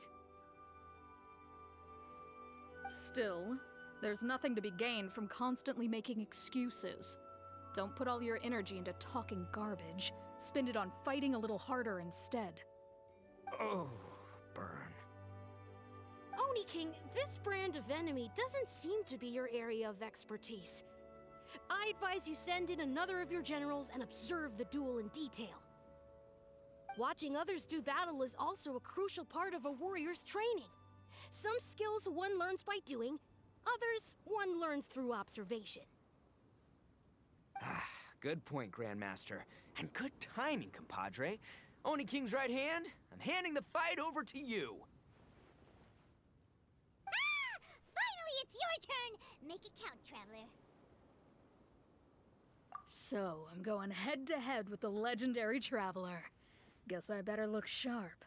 Still, there's nothing to be gained from constantly making excuses. Don't put all your energy into talking garbage. Spend it on fighting a little harder instead. Oh, burn. Oni King, this brand of enemy doesn't seem to be your area of expertise. I advise you send in another of your generals and observe the duel in detail. Watching others do battle is also a crucial part of a warrior's training. Some skills one learns by doing, others one learns through observation. Good point, Grandmaster. And good timing, compadre. Oni King's right hand, I'm handing the fight over to you. Finally, it's your turn! Make it count, Traveler. So, I'm going head to head with the legendary Traveler. Guess I better look sharp.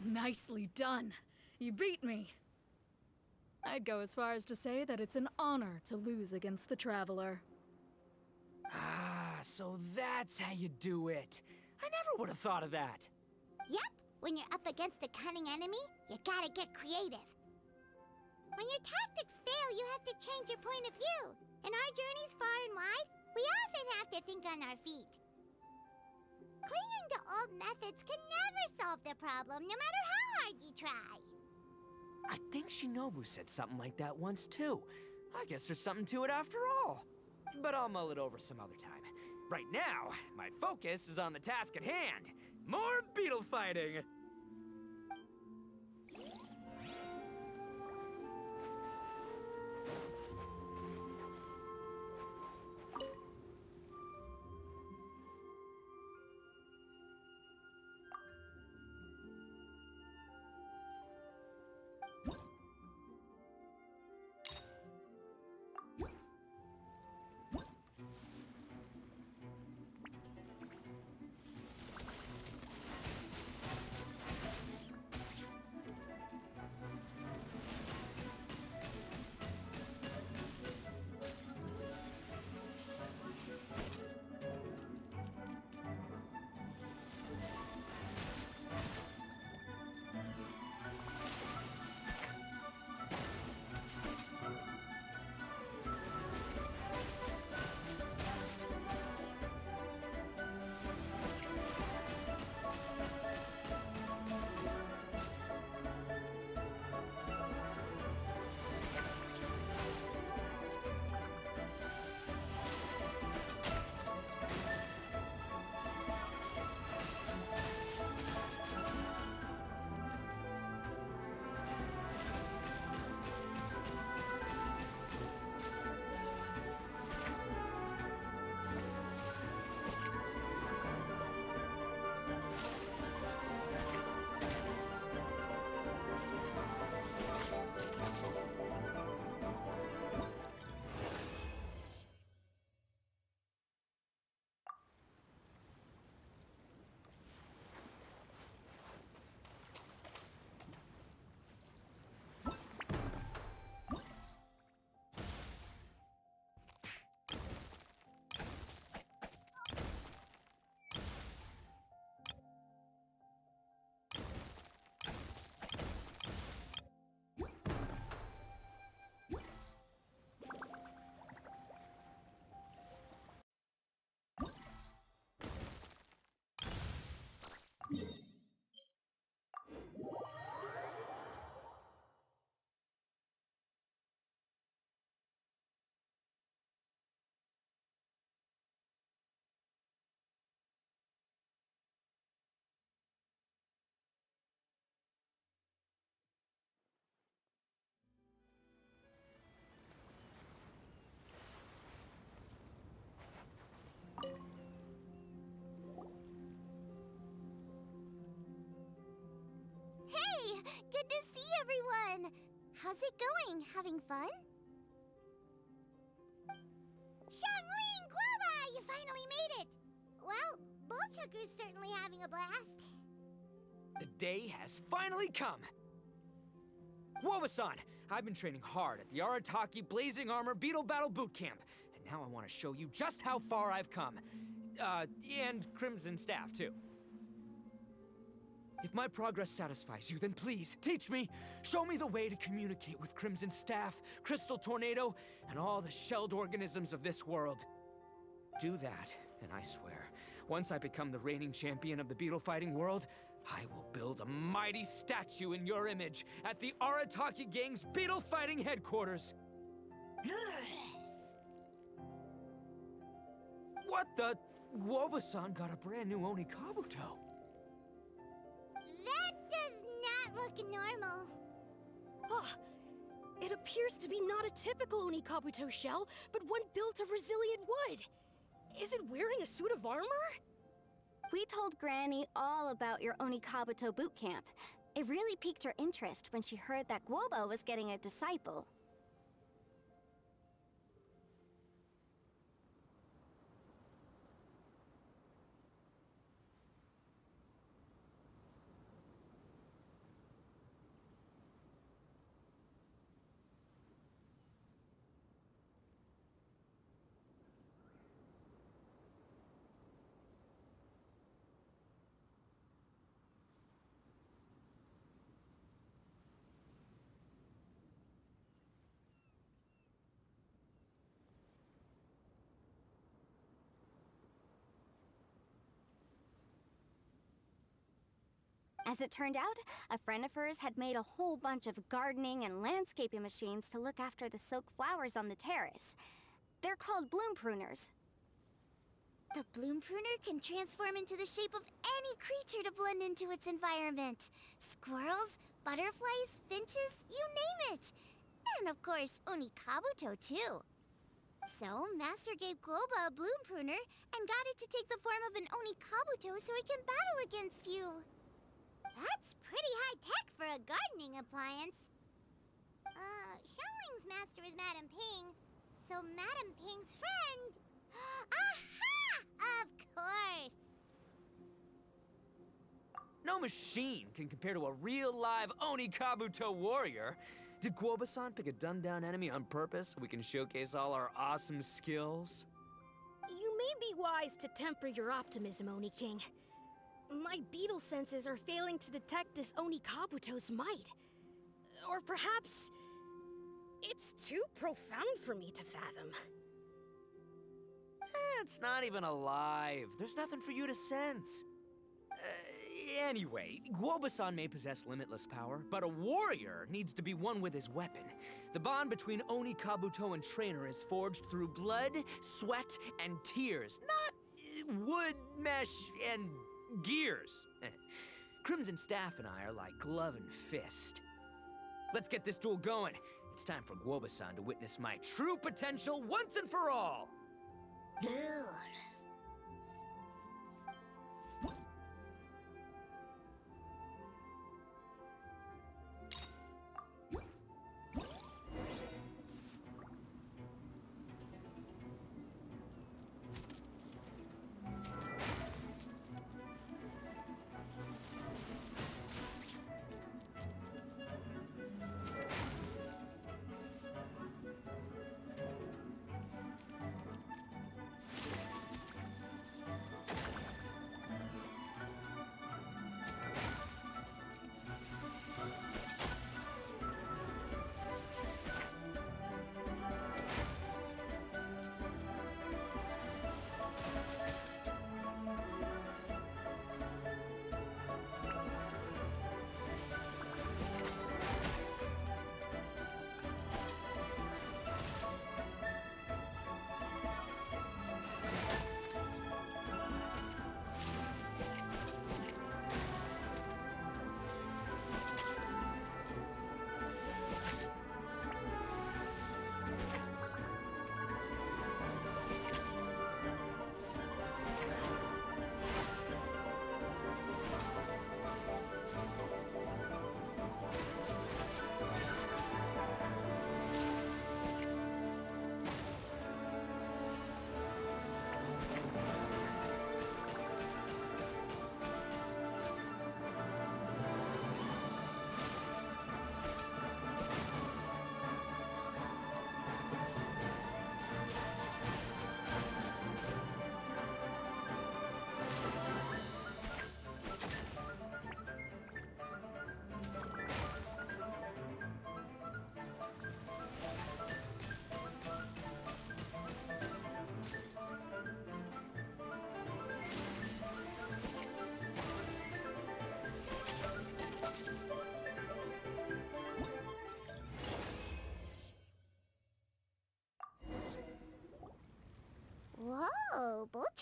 Nicely done. You beat me. I'd go as far as to say that it's an honor to lose against the Traveler. Ah, so that's how you do it. I never would have thought of that. Yep, when you're up against a cunning enemy, you gotta get creative. When your tactics fail, you have to change your point of view. In our journeys far and wide, we often have to think on our feet. Clinging to old methods can never solve the problem, no matter how hard you try. I think Shinobu said something like that once, too. I guess there's something to it after all. But I'll mull it over some other time. Right now, my focus is on the task at hand. More beetle fighting! then, how's it going? Having fun? Xiangling Guoba! You finally made it! Well, Bullchucker's certainly having a blast. The day has finally come! Guoba-san, I've been training hard at the Arataki Blazing Armor Beetle Battle Boot Camp, and now I want to show you just how far I've come. And Crimson Staff, too. If my progress satisfies you, then please, teach me. Show me the way to communicate with Crimson Staff, Crystal Tornado, and all the shelled organisms of this world. Do that, and I swear, once I become the reigning champion of the beetle fighting world, I will build a mighty statue in your image at the Arataki Gang's beetle fighting headquarters. What the? Guoba-san got a brand new Oni Kabuto. That does not look normal. Oh, it appears to be not a typical Onikabuto shell, but one built of resilient wood. Is it wearing a suit of armor? We told Granny all about your Onikabuto boot camp. It really piqued her interest when she heard that Guoba was getting a disciple. As it turned out, a friend of hers had made a whole bunch of gardening and landscaping machines to look after the silk flowers on the terrace. They're called bloom pruners. The bloom pruner can transform into the shape of any creature to blend into its environment. Squirrels, butterflies, finches, you name it. And of course, Onikabuto too. So, Master gave Guoba a bloom pruner and got it to take the form of an Onikabuto so it can battle against you. That's pretty high-tech for a gardening appliance. Xiangling's master is Madame Ping, so Madame Ping's friend... Aha! Of course! No machine can compare to a real live Oni Kabuto warrior. Did Guoba-san pick a dumbed-down enemy on purpose so we can showcase all our awesome skills? You may be wise to temper your optimism, Oni King. My beetle senses are failing to detect this Onikabuto's might. Or perhaps... it's too profound for me to fathom. It's not even alive. There's nothing for you to sense. Anyway, Guoba-san may possess limitless power, but a warrior needs to be one with his weapon. The bond between Oni Kabuto and trainer is forged through blood, sweat, and tears, not wood, mesh, and gears. Crimson Staff and I are like glove and fist. Let's get this duel going. It's time for Guoba-san to witness my true potential once and for all.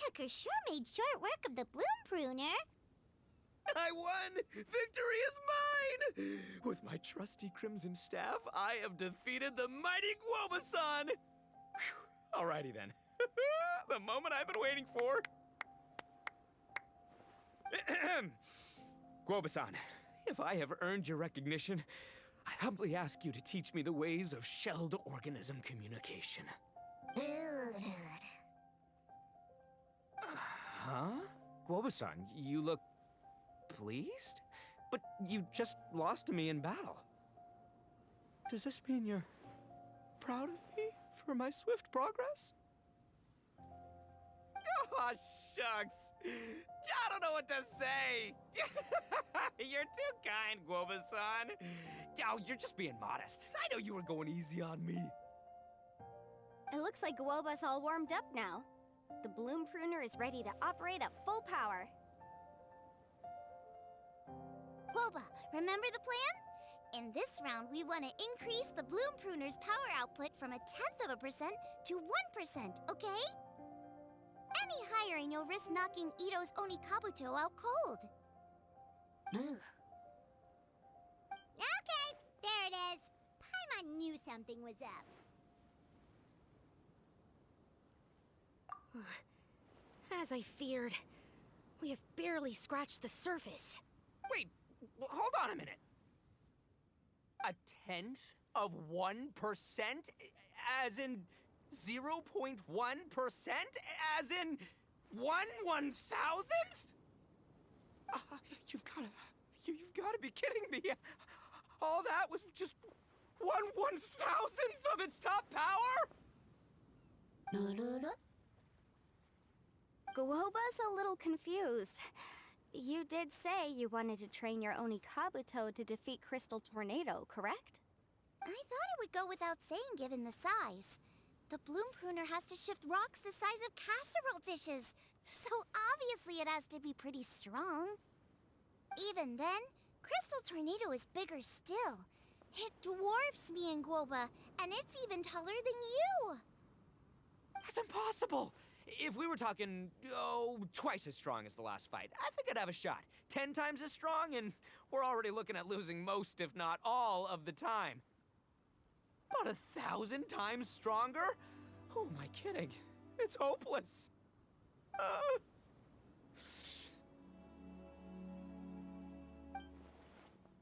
Honecker sure made short work of the Bloom Pruner. I won! Victory is mine! With my trusty crimson staff, I have defeated the mighty Guobasan! Phew. Alrighty then. The moment I've been waiting for. Guobasan, if I have earned your recognition, I humbly ask you to teach me the ways of shelled organism communication. Huh? Guobasan, you look pleased? But you just lost to me in battle. Does this mean you're proud of me for my swift progress? Oh, shucks. I don't know what to say. You're too kind, Guobasan. Oh, you're just being modest. I know you were going easy on me. It looks like Guoba's all warmed up now. The Bloom Pruner is ready to operate at full power. Guoba, remember the plan? In this round, we want to increase the Bloom Pruner's power output from 0.1% to 1%, okay? Any higher and you'll risk knocking Ito's Onikabuto out cold. Okay, there it is. Paimon knew something was up. As I feared, we have barely scratched the surface. Wait, hold on a minute. 1/10 of 1%? As in 0.1%? As in 1/1000th? You've gotta be kidding me. All that was just 1/1000th of its top power? Guoba's a little confused. You did say you wanted to train your Onikabuto to defeat Crystal Tornado, correct? I thought it would go without saying given the size. The Bloom Pruner has to shift rocks the size of casserole dishes, so obviously it has to be pretty strong. Even then, Crystal Tornado is bigger still. It dwarfs me and Guoba, and it's even taller than you. That's impossible! If we were talking, twice as strong as the last fight, I think I'd have a shot. 10 times as strong, and we're already looking at losing most, if not all, of the time. About 1,000 times stronger? Who am I kidding? It's hopeless.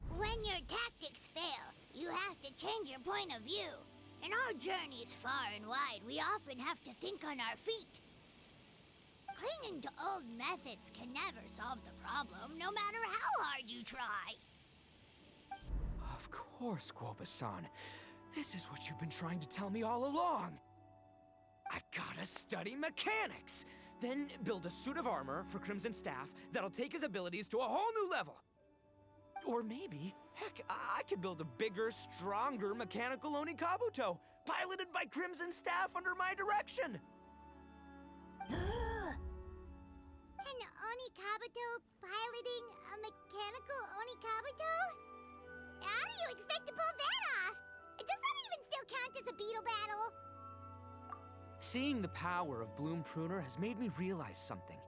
When your tactics fail, you have to change your point of view. In our journeys far and wide, we often have to think on our feet. Clinging to old methods can never solve the problem, no matter how hard you try. Of course, Guoba-san. This is what you've been trying to tell me all along. I gotta study mechanics, then build a suit of armor for Crimson Staff that'll take his abilities to a whole new level. Or maybe, heck, I could build a bigger, stronger mechanical Onikabuto, piloted by Crimson Staff under my direction. An Onikabuto piloting a mechanical Onikabuto? How do you expect to pull that off? Does that even still count as a beetle battle? Seeing the power of Bloom Pruner has made me realize something.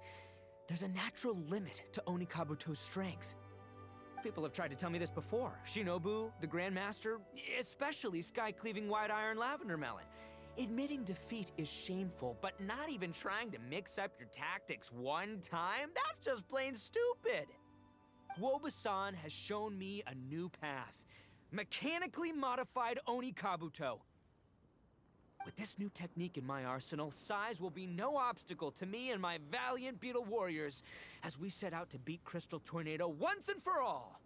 There's a natural limit to Onikabuto's strength. People have tried to tell me this before. Shinobu, the Grandmaster, especially Sky-Cleaving White Iron Lavender Melon. Admitting defeat is shameful, but not even trying to mix up your tactics one time? That's just plain stupid! Guoba-san has shown me a new path. Mechanically modified Onikabuto. With this new technique in my arsenal, size will be no obstacle to me and my valiant beetle warriors as we set out to beat Crystal Tornado once and for all.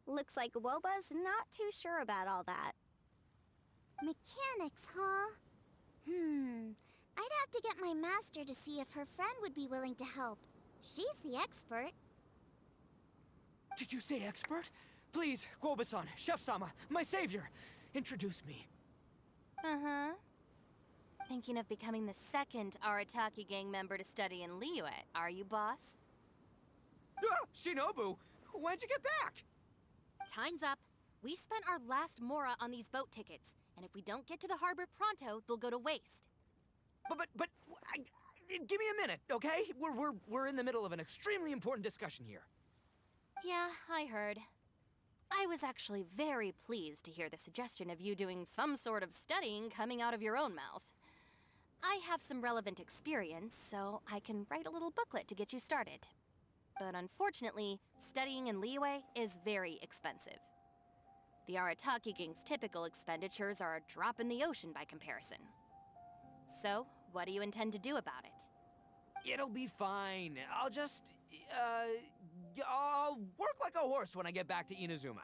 Looks like Woba's not too sure about all that. Mechanics, huh? I'd have to get my master to see if her friend would be willing to help. She's the expert. Did you say expert? Please, Guoba-san, Chef-sama, my savior, introduce me. Uh-huh. Thinking of becoming the second Arataki gang member to study in Liyue, are you, boss? Shinobu, when'd you get back? Time's up. We spent our last mora on these boat tickets. And if we don't get to the harbor pronto, they'll go to waste. Give me a minute, okay? We're in the middle of an extremely important discussion here. Yeah, I heard. I was actually very pleased to hear the suggestion of you doing some sort of studying coming out of your own mouth. I have some relevant experience, so I can write a little booklet to get you started. But unfortunately, studying in Liyue is very expensive. The Arataki Gang's typical expenditures are a drop in the ocean by comparison. So, what do you intend to do about it? It'll be fine. I'll work like a horse when I get back to Inazuma.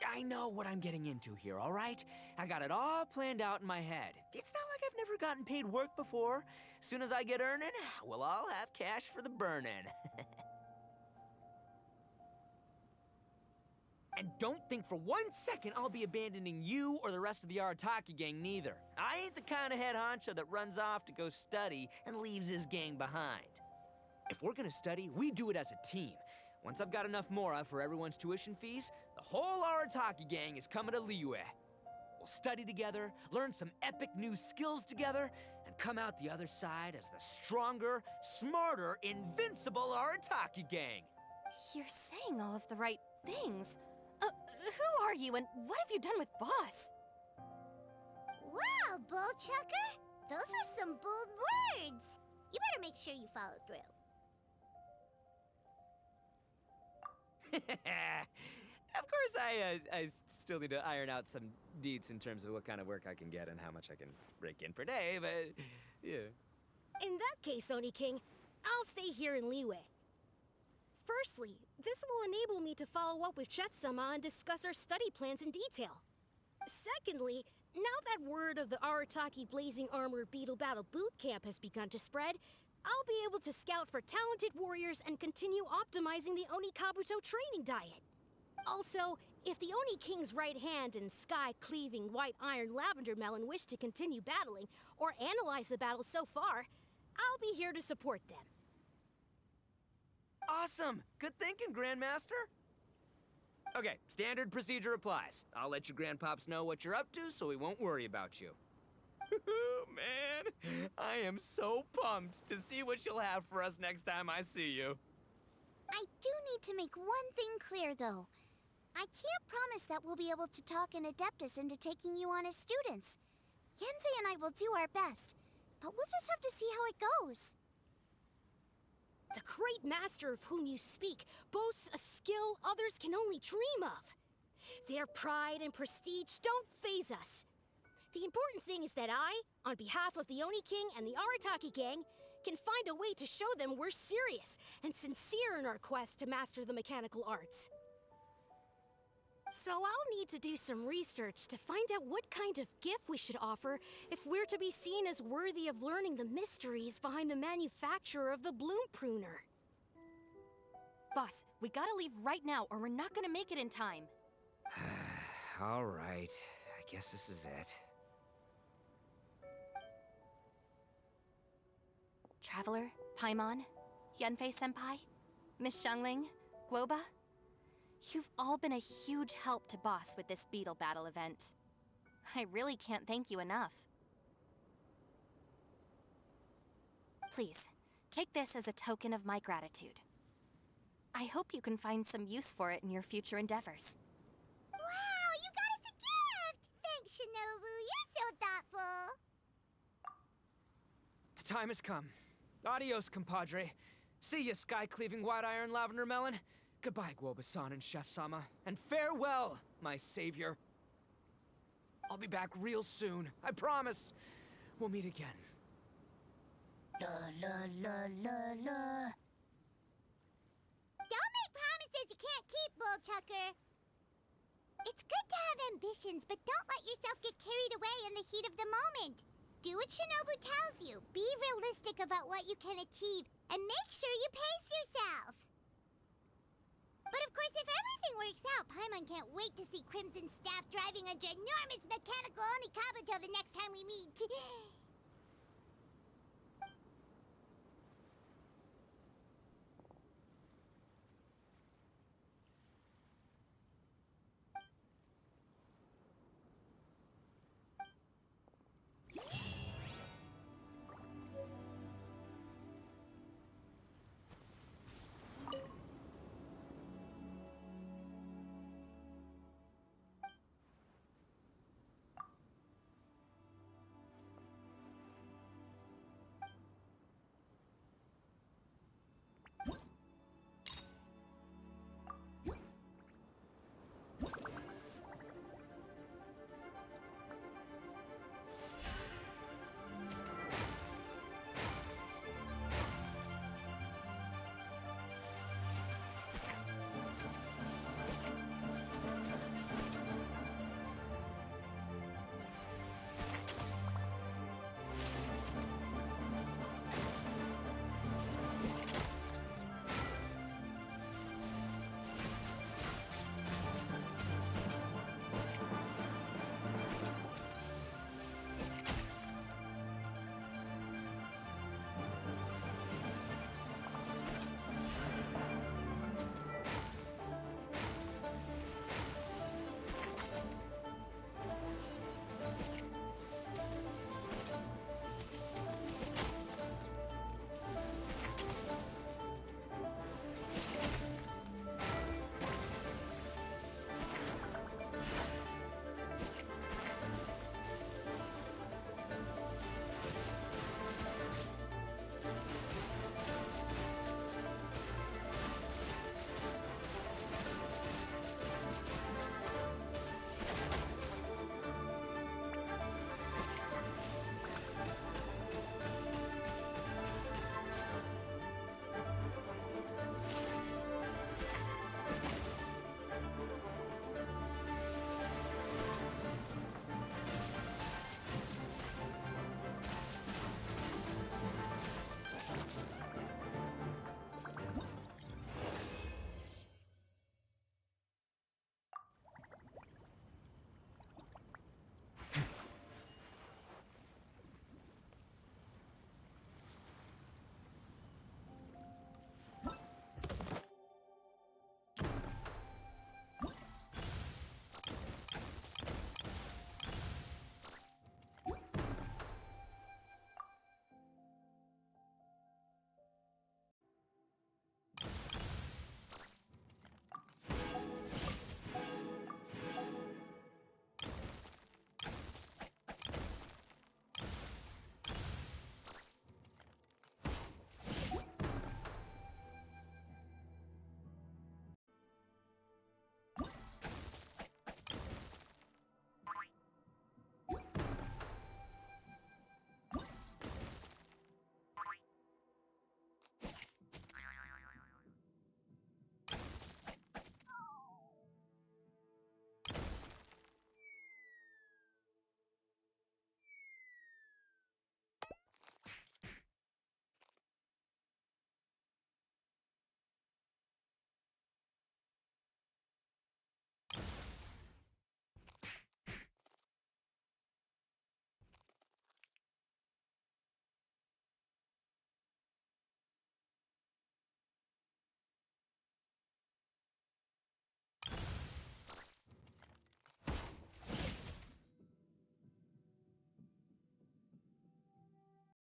I know what I'm getting into here, all right? I got it all planned out in my head. It's not like I've never gotten paid work before. Soon as I get earning, we'll all have cash for the burning. And don't think for 1 second I'll be abandoning you or the rest of the Arataki gang neither. I ain't the kind of head honcho that runs off to go study and leaves his gang behind. If we're gonna study, we do it as a team. Once I've got enough mora for everyone's tuition fees, the whole Arataki gang is coming to Liyue. We'll study together, learn some epic new skills together, and come out the other side as the stronger, smarter, invincible Arataki gang. You're saying all of the right things. Who are you and what have you done with Boss? Wow, Bullchucker! Those were some bold words! You better make sure you follow through. Of course, I still need to iron out some deets in terms of what kind of work I can get and how much I can rake in per day, but yeah. In that case, Oni King, I'll stay here in Liyue. Firstly, this will enable me to follow up with Chef-sama and discuss our study plans in detail. Secondly, now that word of the Arataki Blazing Armor Beetle Battle Boot Camp has begun to spread, I'll be able to scout for talented warriors and continue optimizing the Oni Kabuto training diet. Also, if the Oni King's right hand and sky-cleaving white iron lavender melon wish to continue battling or analyze the battle so far, I'll be here to support them. Awesome! Good thinking, Grandmaster! Okay, standard procedure applies. I'll let you grandpops know what you're up to so we won't worry about you. Man, I am so pumped to see what you'll have for us next time I see you. I do need to make one thing clear, though. I can't promise that we'll be able to talk an Adeptus into taking you on as students. Yenvei and I will do our best, but we'll just have to see how it goes. The great master of whom you speak boasts a skill others can only dream of. Their pride and prestige don't faze us. The important thing is that I, on behalf of the Oni King and the Arataki gang, can find a way to show them we're serious and sincere in our quest to master the mechanical arts. So I'll need to do some research to find out what kind of gift we should offer if we're to be seen as worthy of learning the mysteries behind the manufacture of the bloom pruner. Boss, we gotta leave right now or we're not gonna make it in time. All right, I guess this is it. Traveler, Paimon, Yanfei-senpai, Miss Xiangling, Guoba, you've all been a huge help to Boss with this beetle battle event. I really can't thank you enough. Please, take this as a token of my gratitude. I hope you can find some use for it in your future endeavors. Wow, you got us a gift! Thanks, Shinobu. You're so thoughtful. The time has come. Adios, compadre. See ya, sky-cleaving white iron lavender melon. Goodbye, Guoba-san and Chef-sama. And farewell, my savior. I'll be back real soon. I promise. We'll meet again. La la la la la. Don't make promises you can't keep, Bullchucker. It's good to have ambitions, but don't let yourself get carried away in the heat of the moment. Do what Shinobu tells you. Be realistic about what you can achieve, and make sure you pace yourself. But of course, if everything works out, Paimon can't wait to see Crimson Staff driving a ginormous mechanical Oni Kabuto the next time we meet.